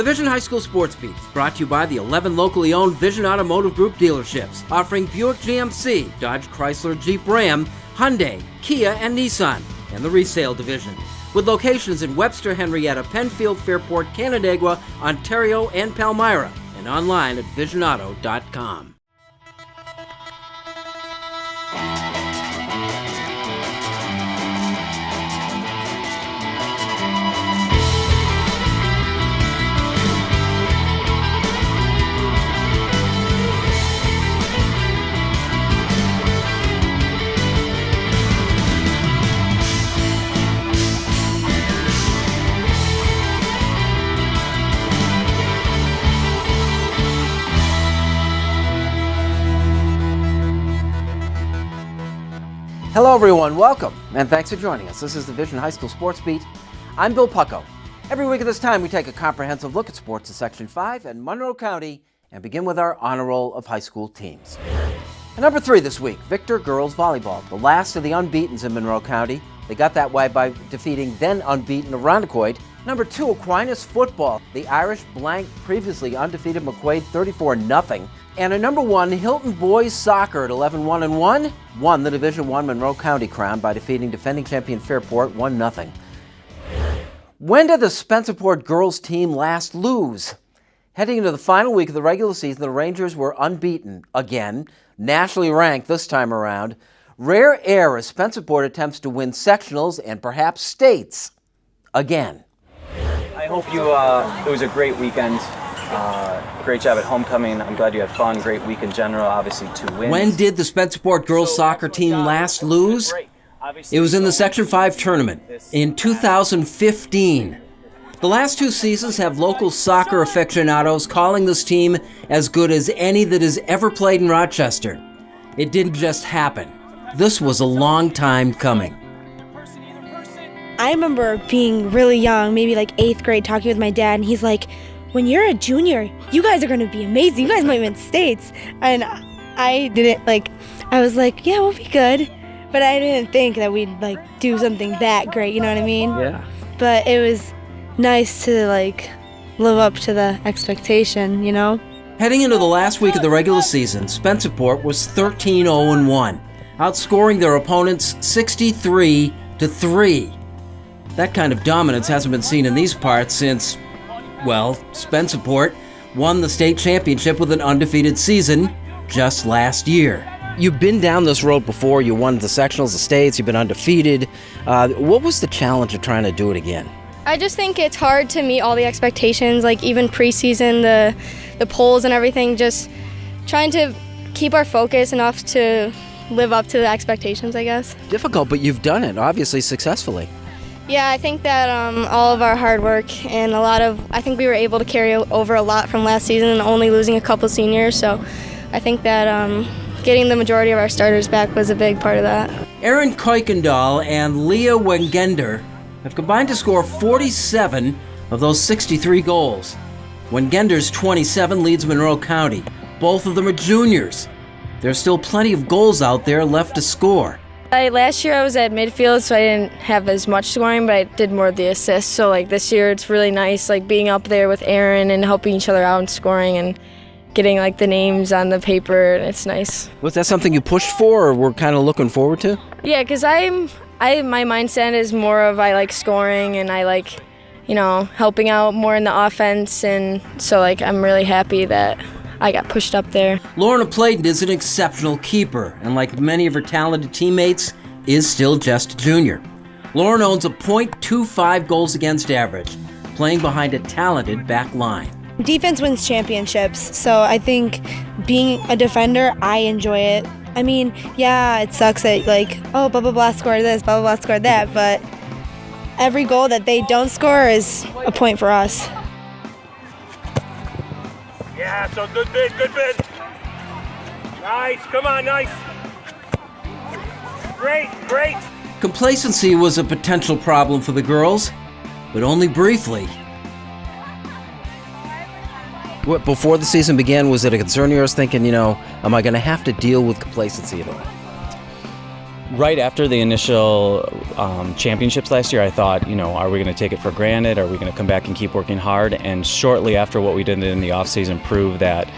The Vision High School Sports Beat is brought to you by the 11 locally owned Vision Automotive Group dealerships, offering Buick GMC, Dodge Chrysler Jeep Ram, Hyundai, Kia, and Nissan, and the resale division, with locations in Webster, Henrietta, Penfield, Fairport, Canandaigua, Ontario, and Palmyra, and online at visionauto.com. Hello everyone, welcome, and thanks for joining us. This is the Vision High School Sports Beat. I'm Bill Pucko. Every week at this time, we take a comprehensive look at sports in Section 5 and Monroe County and begin with our honor roll of high school teams. And number 3 this week, Victor Girls Volleyball, the last of the unbeatens in Monroe County. They got that way by defeating then unbeaten Irondequoit. Number 2, Aquinas Football, the Irish blanked previously undefeated McQuaid 34-0. And at number 1, Hilton Boys Soccer at 11-1-1 won the Division I Monroe County crown by defeating defending champion Fairport 1-0. When did the Spencerport girls team last lose? Heading into the final week of the regular season, the Rangers were unbeaten again, nationally ranked this time around. Rare air as Spencerport attempts to win sectionals and perhaps states again. I hope it was a great weekend. Great job at homecoming. I'm glad you had fun. Great week in general, obviously 2 wins. When did the Spencerport girls soccer team last lose? It was in the Section 5 tournament in 2015. The last 2 seasons have local soccer aficionados calling this team as good as any that has ever played in Rochester. It didn't just happen. This was a long time coming. I remember being really young, maybe like 8th grade, talking with my dad, and he's like, when you're a junior, you guys are going to be amazing. You guys might win states. And I didn't I was like, yeah, we'll be good. But I didn't think that we'd do something that great, you know what I mean? Yeah. But it was nice to live up to the expectation, you know? Heading into the last week of the regular season, Spencerport was 13-0-1, outscoring their opponents 63-3. That kind of dominance hasn't been seen in these parts since, well, Spencerport won the state championship with an undefeated season just last year. You've been down this road before. You won the sectionals, the states. You've been undefeated. What was the challenge of trying to do it again? I just think it's hard to meet all the expectations, even preseason, the polls and everything, just trying to keep our focus enough to live up to the expectations, I guess. Difficult, but you've done it, obviously successfully. Yeah, I think that all of our hard work and I think we were able to carry over a lot from last season and only losing a couple seniors, so I think that getting the majority of our starters back was a big part of that. Erin Kuykendall and Leah Wengender have combined to score 47 of those 63 goals. Wengender's 27 leads Monroe County. Both of them are juniors. There's still plenty of goals out there left to score. Last year I was at midfield, so I didn't have as much scoring, but I did more of the assists. So this year it's really nice, being up there with Aaron and helping each other out and scoring and getting the names on the paper. And it's nice. Was that something you pushed for, or were kind of looking forward to? Yeah, because my mindset is more of I like scoring and I like, helping out more in the offense, and so I'm really happy that I got pushed up there. Lorna Playton is an exceptional keeper, and like many of her talented teammates, is still just a junior. Lorna owns a .25 goals against average, playing behind a talented back line. Defense wins championships, so I think being a defender, I enjoy it. I mean, yeah, it sucks that blah, blah, blah, scored this, blah, blah, blah, scored that, but every goal that they don't score is a point for us. Yeah, so good bid. Nice, come on, nice. Great. Complacency was a potential problem for the girls, but only briefly. Before the season began, was it a concern of yours thinking, am I going to have to deal with complacency at all? Right after the initial championships last year, I thought, are we going to take it for granted? Are we going to come back and keep working hard? And shortly after what we did in the offseason proved that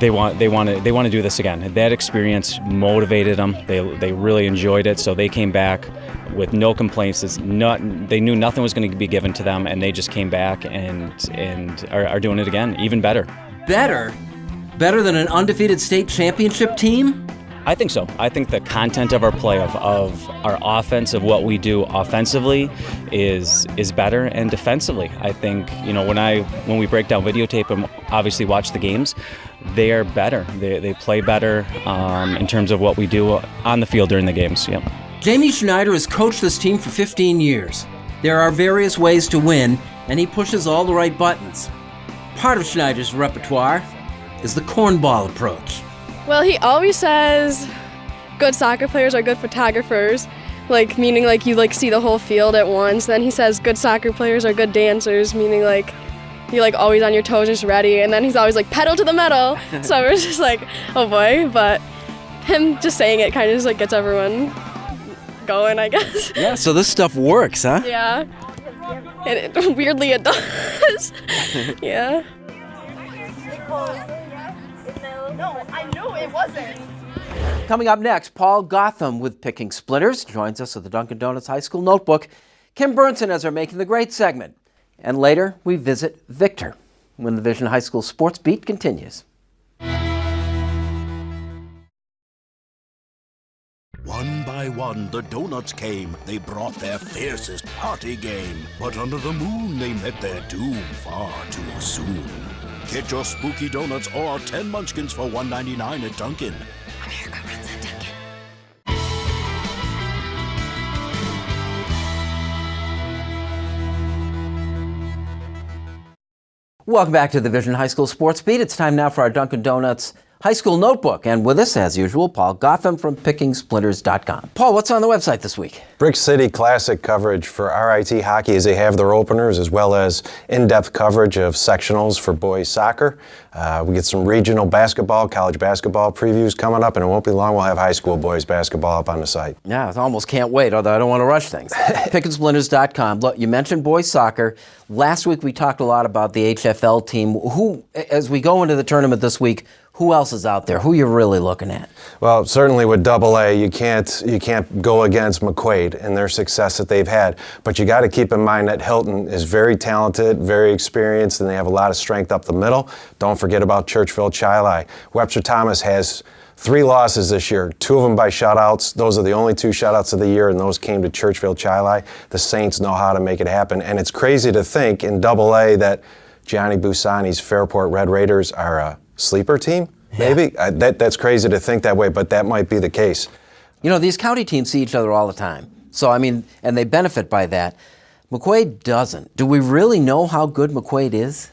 they want to do this again. That experience motivated them. They really enjoyed it, so they came back with no complaints. They knew nothing was going to be given to them, and they just came back and are doing it again, even better. Better than an undefeated state championship team? I think so. I think the content of our play, of our offense, of what we do offensively is better, and defensively, I think, when we break down videotape and obviously watch the games, they are better. They play better in terms of what we do on the field during the games. Yep. Jamie Schneider has coached this team for 15 years. There are various ways to win, and he pushes all the right buttons. Part of Schneider's repertoire is the cornball approach. Well, he always says good soccer players are good photographers, meaning you see the whole field at once. Then he says good soccer players are good dancers, meaning you're always on your toes, just ready. And then he's always pedal to the metal. So we're just oh boy. But him just saying it kind of just gets everyone going, I guess. Yeah, so this stuff works, huh? Yeah. And weirdly it does. Yeah. No, I knew it wasn't. Coming up next, Paul Gotham with Picking Splinters joins us at the Dunkin' Donuts High School Notebook. Kim Burnson as our Making the Great segment. And later, we visit Victor when the Vision High School Sports Beat continues. One by one, the donuts came. They brought their fiercest party game. But under the moon, they met their doom far too soon. Get your spooky donuts or 10 munchkins for $1.99 at Dunkin'. America runs on Dunkin'. Welcome back to the Vision High School Sports Beat. It's time now for our Dunkin' Donuts High School Notebook. And with us, as usual, Paul Gotham from PickingSplinters.com. Paul, what's on the website this week? Brick City Classic coverage for RIT hockey as they have their openers, as well as in-depth coverage of sectionals for boys soccer. We get some regional basketball, college basketball previews coming up, and it won't be long. We'll have high school boys basketball up on the site. Yeah, I almost can't wait, although I don't want to rush things. PickingSplinters.com. Look, you mentioned boys soccer. Last week we talked a lot about the HFL team. Who, as we go into the tournament this week, who else is out there? Who you're really looking at? Well, certainly with AA, you can't go against McQuaid and their success that they've had. But you got to keep in mind that Hilton is very talented, very experienced, and they have a lot of strength up the middle. Don't forget about Churchville Chili. Webster Thomas has 3 losses this year, 2 of them by shutouts. Those are the only 2 shutouts of the year, and those came to Churchville Chili. The Saints know how to make it happen. And it's crazy to think in AA that Gianni Busani's Fairport Red Raiders are a sleeper team, maybe? Yeah. That's crazy to think that way, but that might be the case. You know, these county teams see each other all the time. So, and they benefit by that. McQuaid doesn't. Do we really know how good McQuaid is?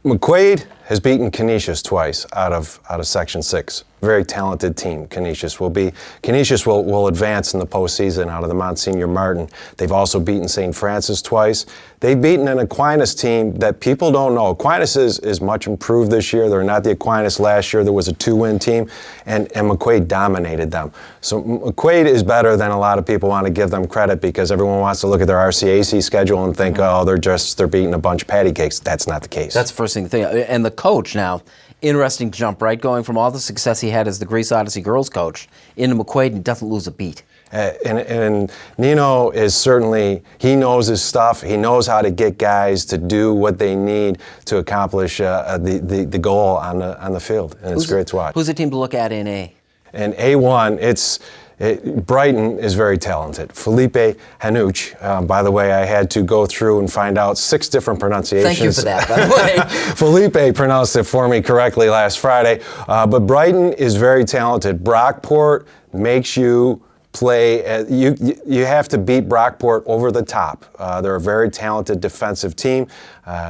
McQuaid has beaten Canisius twice out of Section 6. Very talented team, Canisius will advance in the postseason out of the Monsignor Martin. They've also beaten St. Francis twice. They've beaten an Aquinas team that people don't know. Aquinas is much improved this year. They're not the Aquinas last year. There was a 2-win team, and McQuaid dominated them. So McQuaid is better than a lot of people want to give them credit because everyone wants to look at their RCAC schedule and think, they're beating a bunch of patty cakes. That's not the case. That's the first thing to think. And the coach now, interesting jump, right? Going from all the success he had as the Greece Odyssey girls coach into McQuaid and doesn't lose a beat. And Nino is certainly, he knows his stuff. He knows how to get guys to do what they need to accomplish the goal on the field. And it's great to watch. Who's the team to look at in A? In A1, Brighton is very talented. Felipe Hanuch, by the way, I had to go through and find out 6 different pronunciations. Thank you for that, by the way. Felipe pronounced it for me correctly last Friday. But Brighton is very talented. Brockport makes you play. You have to beat Brockport over the top. They're a very talented defensive team.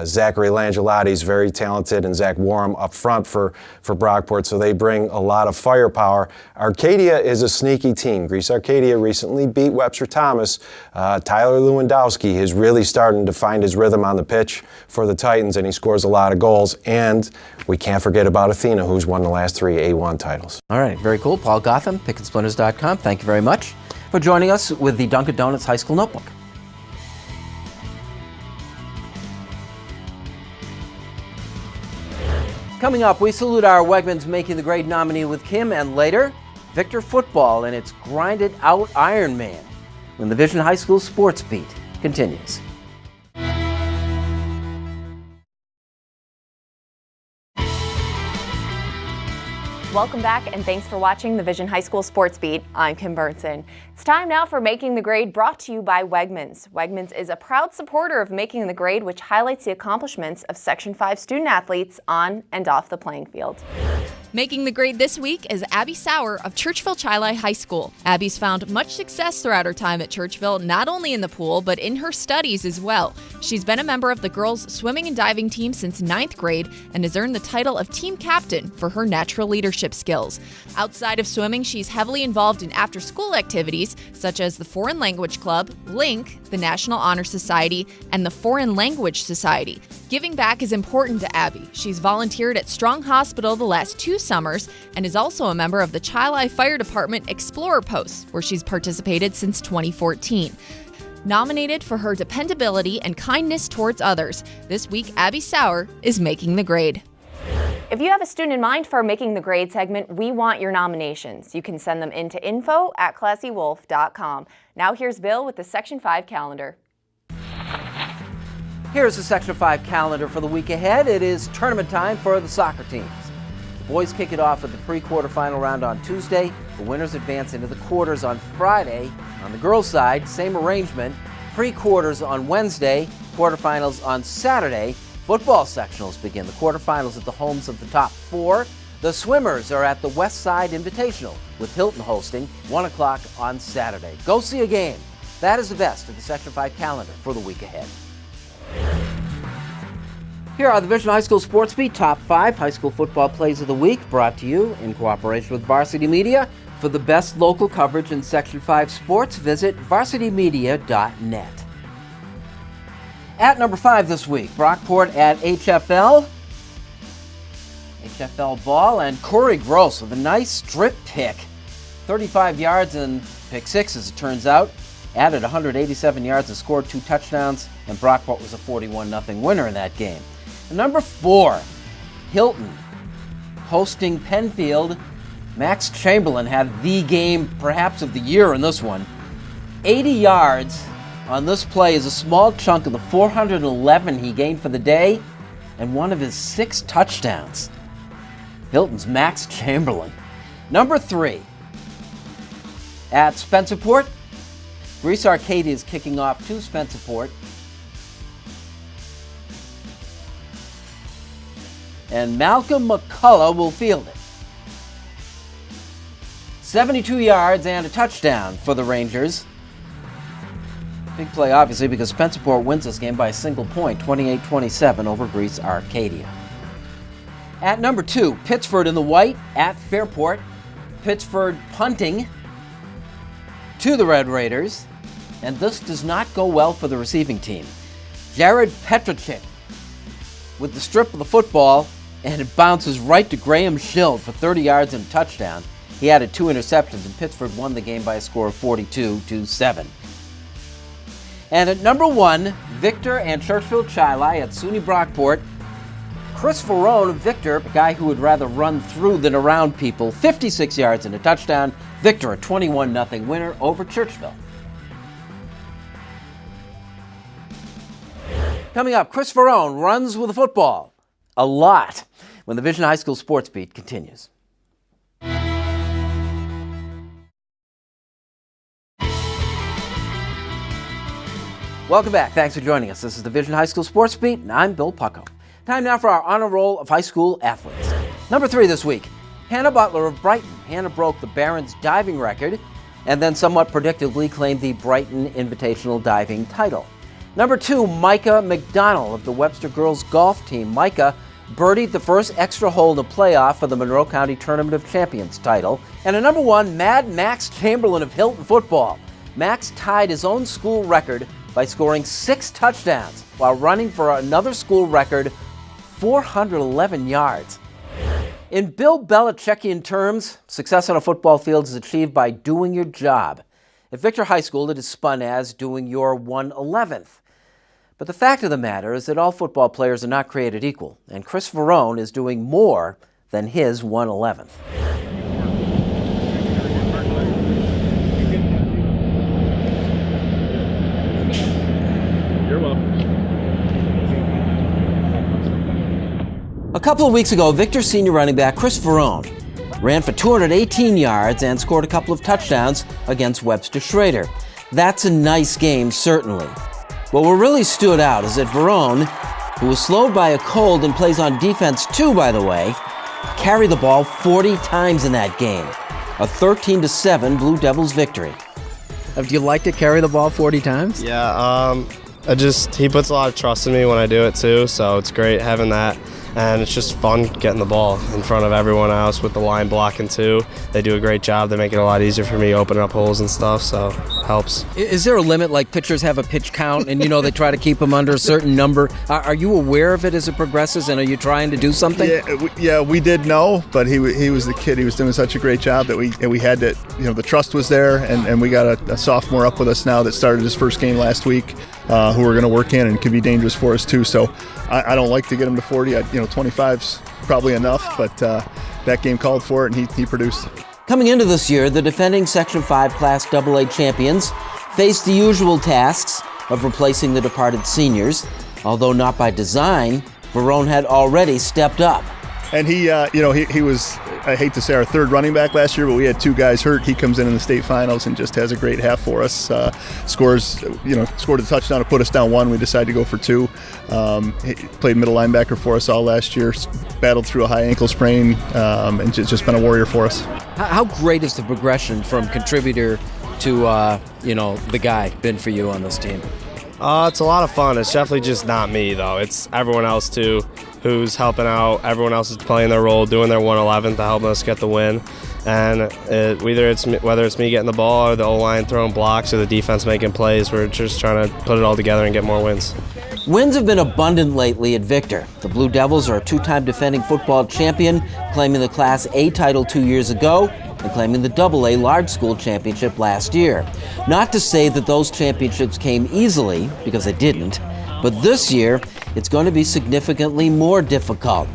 Zachary Langelotti is very talented, and Zach Warham up front for Brockport, so they bring a lot of firepower. Arcadia is a sneaky team. Greece Arcadia recently beat Webster Thomas. Tyler Lewandowski is really starting to find his rhythm on the pitch for the Titans, and he scores a lot of goals. And we can't forget about Athena, who's won the last 3 A1 titles. All right, very cool. Paul Gotham, PickandSplinters.com. Thank you very much for joining us with the Dunkin' Donuts High School Notebook. Coming up, we salute our Wegmans Making the Grade nominee with Kim, and later, Victor football and its grinded out Iron Man when the Vision High School Sports Beat continues. Welcome back, and thanks for watching the Vision High School Sports Beat. I'm Kim Burnson. It's time now for Making the Grade, brought to you by Wegmans. Wegmans is a proud supporter of Making the Grade, which highlights the accomplishments of Section 5 student athletes on and off the playing field. Making the grade this week is Abby Sauer of Churchville-Chili High School. Abby's found much success throughout her time at Churchville, not only in the pool, but in her studies as well. She's been a member of the girls' swimming and diving team since 9th grade and has earned the title of team captain for her natural leadership skills. Outside of swimming, she's heavily involved in after-school activities such as the Foreign Language Club, LINK, the National Honor Society, and the Foreign Language Society. Giving back is important to Abby. She's volunteered at Strong Hospital the last 2 summers and is also a member of the Chili Fire Department Explorer Post, where she's participated since 2014. Nominated for her dependability and kindness towards others, this week Abby Sauer is making the grade. If you have a student in mind for Making the Grade segment, we want your nominations. You can send them in to info@classywolf.com. Now here's Bill with the Section 5 calendar. Here's the Section 5 calendar for the week ahead. It is tournament time for the soccer teams. The boys kick it off with the pre-quarterfinal round on Tuesday. The winners advance into the quarters on Friday. On the girls' side, same arrangement. Pre-quarters on Wednesday, quarterfinals on Saturday. Football sectionals begin the quarterfinals at the homes of the top 4. The swimmers are at the West Side Invitational, with Hilton hosting 1 o'clock on Saturday. Go see a game. That is the best of the Section 5 calendar for the week ahead. Here are the Vision High School Sports Beat Top 5 High School Football Plays of the Week, brought to you in cooperation with Varsity Media. For the best local coverage in Section 5 sports, visit varsitymedia.net. At number 5 this week, Brockport at HFL. HFL ball, and Corey Gross with a nice strip pick. 35 yards and pick 6, as it turns out. Added 187 yards and scored 2 touchdowns, and Brockport was a 41-0 winner in that game. And number 4, Hilton hosting Penfield. Max Chamberlain had the game perhaps of the year in this one. 80 yards on this play is a small chunk of the 411 he gained for the day and one of his 6 touchdowns. Hilton's Max Chamberlain. Number 3, at Spencerport, Greece Arcadia is kicking off to Spencerport. And Malcolm McCullough will field it. 72 yards and a touchdown for the Rangers. Big play, obviously, because Spencerport wins this game by a single point, 28-27 over Greece Arcadia. At number 2, Pittsford in the white at Fairport. Pittsford punting to the Red Raiders, and this does not go well for the receiving team. Jared Petrachik with the strip of the football, and it bounces right to Graham Schild for 30 yards and a touchdown. He added 2 interceptions, and Pittsford won the game by a score of 42-7. And at number 1, Victor and Churchville-Chili at SUNY Brockport. Chris Varone of Victor, a guy who would rather run through than around people, 56 yards and a touchdown. Victor, a 21-0 winner over Churchville. Coming up, Chris Varone runs with the football a lot when the Vision High School Sports Beat continues. Welcome back. Thanks for joining us. This is the Vision High School Sports Beat, and I'm Bill Pucko. Time now for our honor roll of high school athletes. Number 3 this week, Hannah Butler of Brighton. Hannah broke the Barron's diving record and then somewhat predictably claimed the Brighton Invitational diving title. Number 2, Micah McDonald of the Webster girls golf team. Micah birdied the first extra hole in the playoff for the Monroe County Tournament of Champions title. And at number 1, Mad Max Chamberlain of Hilton football. Max tied his own school record by scoring 6 touchdowns while running for another school record 411 yards. In Bill Belichickian terms, success on a football field is achieved by doing your job. At Victor High School, it is spun as doing your 1/11th. But the fact of the matter is that all football players are not created equal, and Chris Varone is doing more than his 1/11th. You're welcome. A couple of weeks ago, Victor senior running back Chris Varone ran for 218 yards and scored a couple of touchdowns against Webster Schrader. That's a nice game, certainly. But what really stood out is that Varone, who was slowed by a cold and plays on defense too, by the way, carried the ball 40 times in that game. A 13-7 Blue Devils victory. Do you like to carry the ball 40 times? Yeah, he puts a lot of trust in me when I do it too, so it's great having that. And it's just fun getting the ball in front of everyone else with the line blocking too. They do a great job. They make it a lot easier for me opening up holes and stuff, so it helps. Is there a limit, like pitchers have a pitch count and they try to keep them under a certain number? Are you aware of it as it progresses, and are you trying to do something? Yeah, we did know, but he was the kid. He was doing such a great job that we had to, the trust was there, and we got a sophomore up with us now that started his first game last week, who we're going to work in and can be dangerous for us too. So I don't like to get him to 40. 25's probably enough, but that game called for it, and he produced. Coming into this year, the defending Section 5 Class AA champions faced the usual tasks of replacing the departed seniors. Although not by design, Varone had already stepped up. And he was, I hate to say, our third running back last year, but we had 2 guys hurt. He comes in the state finals and just has a great half for us. Scored a touchdown to put us down 1. We decided to go for 2. He played middle linebacker for us all last year. Battled through a high ankle sprain, and just been a warrior for us. How great is the progression from contributor to the guy been for you on this team? It's a lot of fun. It's definitely just not me, though. It's everyone else, too, who's helping out. Everyone else is playing their role, doing their 1/11th to help us get the win. And whether it's me getting the ball or the O-line throwing blocks or the defense making plays, we're just trying to put it all together and get more wins. Wins have been abundant lately at Victor. The Blue Devils are a 2-time defending football champion, claiming the Class A title 2 years ago and claiming the AA Large School Championship last year. Not to say that those championships came easily, because they didn't, but this year it's going to be significantly more difficult.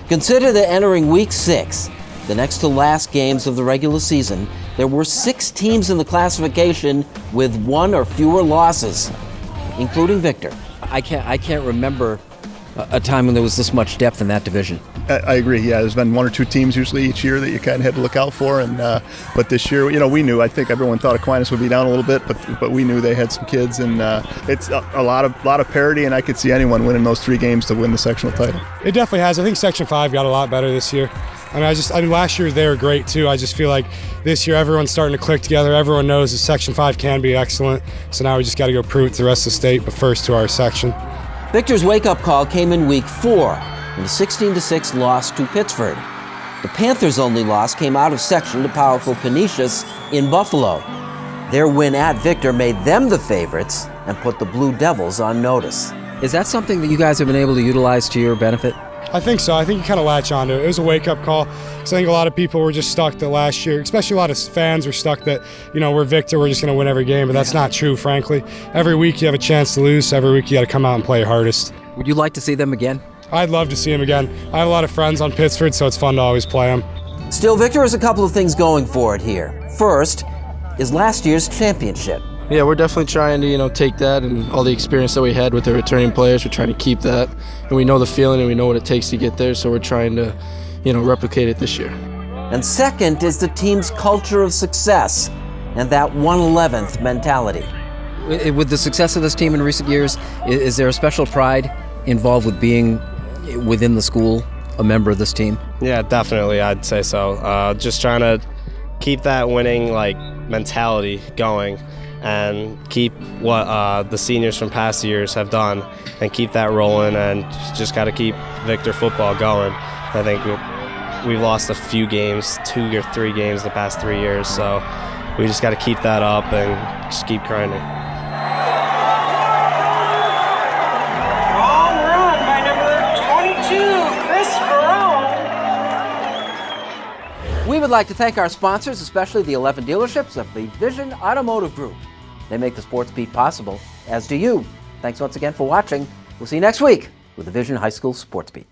Consider that entering Week 6, the next to last games of the regular season, there were 6 teams in the classification with 1 or fewer losses, including Victor. I can't remember a time when there was this much depth in that division. I agree. Yeah, there's been 1 or 2 teams usually each year that you kind of had to look out for, and but this year, we knew. I think everyone thought Aquinas would be down a little bit, but we knew they had some kids, and it's a lot of parity, and I could see anyone winning those 3 games to win the sectional title. It definitely has. I think Section 5 got a lot better this year. I mean, last year they were great too. I just feel like this year everyone's starting to click together. Everyone knows that Section 5 can be excellent. So now we just got to go prove it to the rest of the state, but first to our section. Victor's wake-up call came in Week 4 in a 16-6 loss to Pittsford. The Panthers' only loss came out of section to powerful Canisius in Buffalo. Their win at Victor made them the favorites and put the Blue Devils on notice. Is that something that you guys have been able to utilize to your benefit? I think so. I think you kind of latch onto it. It was a wake-up call. So I think a lot of people were just stuck that last year, especially a lot of fans were stuck that, we're Victor, we're just going to win every game, but that's not true, frankly. Every week you have a chance to lose, so every week you got to come out and play your hardest. Would you like to see them again? I'd love to see them again. I have a lot of friends on Pittsford, so it's fun to always play them. Still, Victor has a couple of things going for it here. First is last year's championship. Yeah, we're definitely trying to, take that and all the experience that we had with the returning players. We're trying to keep that, and we know the feeling and we know what it takes to get there, so we're trying to, replicate it this year. And second is the team's culture of success and that 1/11th mentality. With the success of this team in recent years, is there a special pride involved with being within the school a member of this team? Yeah, definitely, I'd say so. Just trying to keep that winning mentality going. and keep what the seniors from past years have done and keep that rolling, and just got to keep Victor football going. I think we've lost a few games, 2 or 3 games the past 3 years, so we just got to keep that up and just keep grinding. Long run by number 22, Chris Varone. We would like to thank our sponsors, especially the 11 dealerships of the Vision Automotive Group. They make the Sports Beat possible, as do you. Thanks once again for watching. We'll see you next week with the Vision High School Sports Beat.